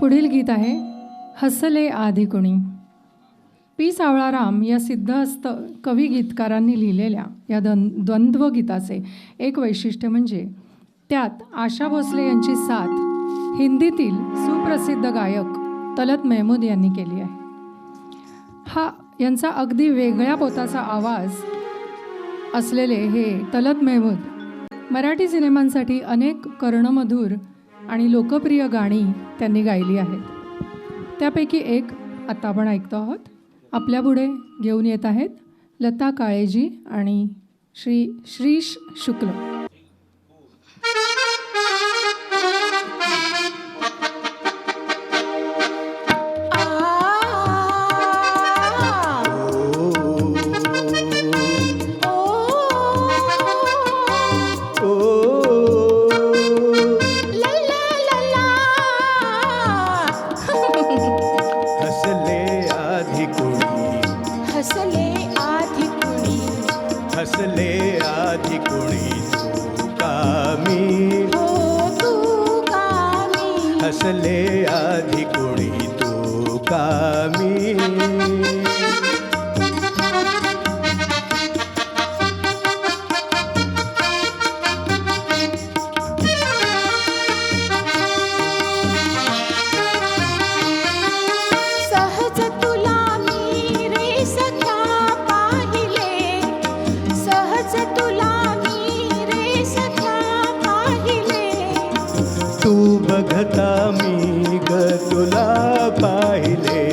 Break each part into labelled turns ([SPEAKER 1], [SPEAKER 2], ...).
[SPEAKER 1] पुढील गीत आहे हसले आधी कुणी. पी सावळाराम या सिद्धहस्त कवी गीतकारांनी लिहिलेल्या या द्वंद्व गीताचे एक वैशिष्ट्य म्हणजे त्यात आशा भोसले यांची साथ हिंदीतील सुप्रसिद्ध गायक तलत महमूद यांनी केली आहे. हा यांचा अगदी वेगळ्या पोताचा आवाज असलेले हे तलत महमूद मराठी सिनेमांसाठी अनेक कर्णमधुर आणि लोकप्रिय गाणी त्यांनी गायली आहेत. त्यापैकी एक आता आपण ऐकतो आहोत. आपल्यापुढे घेऊन येत आहेत लता काळेजी आणि श्रीश शुक्ल.
[SPEAKER 2] हसले आधी कुणी तू कामी,
[SPEAKER 3] तू कामी.
[SPEAKER 2] हसले आधी कुणी तू कामी.
[SPEAKER 3] सहज तुला मी रे सख्या पाहिले, सहज तुला मी रे सख्या पाहिले.
[SPEAKER 2] तू बघता मी ग तुला पाहिले,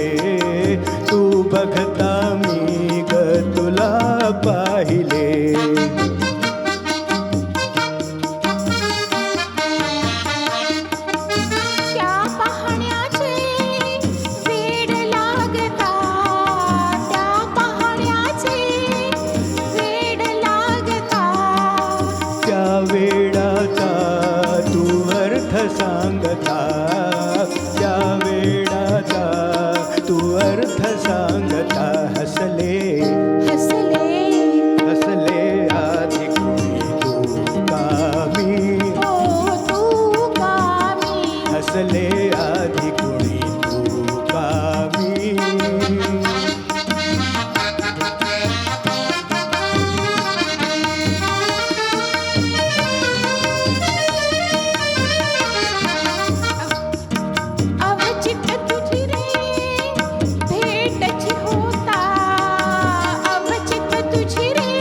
[SPEAKER 2] तू बघता मी ग तुला पाहिले.
[SPEAKER 3] त्या पाहण्याचे वेड लागता, त्या पाहण्याचे वेड लागता.
[SPEAKER 2] त्या वेडाचा तू अर्थ सांगता, त्या वेडाचा तू अर्थ सांगता. हसले
[SPEAKER 3] हसले
[SPEAKER 2] हसले आधी कुणी तू कामी,
[SPEAKER 3] तू कामी.
[SPEAKER 2] हसले आधी कुणी तू कामी.
[SPEAKER 3] अवचित तुझी रे भेटची होता, अवचित तुझी रे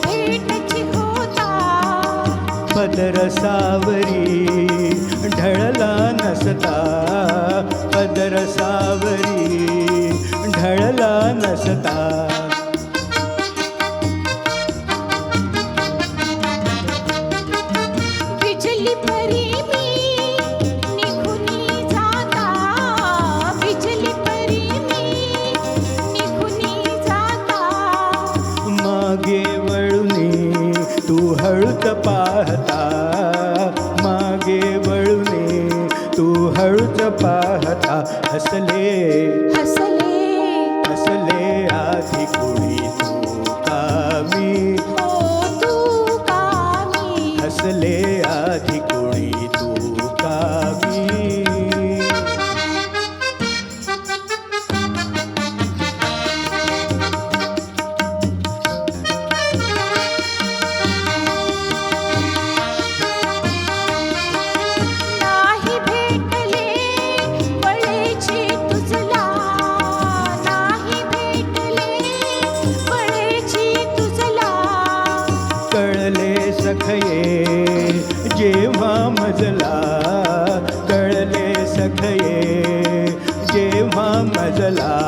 [SPEAKER 3] भेटची होता.
[SPEAKER 2] पदरसावरी ढळला नसता, पदरसावरी ढळला नसता.
[SPEAKER 3] बिजली परी मी निघूनी जाता, बिजली परी मी निघूनी जाता.
[SPEAKER 2] मागे वळुनी तू हळूच पाहता, मागे वळुनी तू हळूच पाहता. हसले हसले आधी कुणी तू कामी,
[SPEAKER 3] तू कामी.
[SPEAKER 2] हसले आधी कुणी तू कामी.
[SPEAKER 3] नाही भेटले बळेची तुझला, नाही भेटले बळेची तुझला.
[SPEAKER 2] कळले सखये जेव्हा मजला, कळले सखये जेव्हा मजला.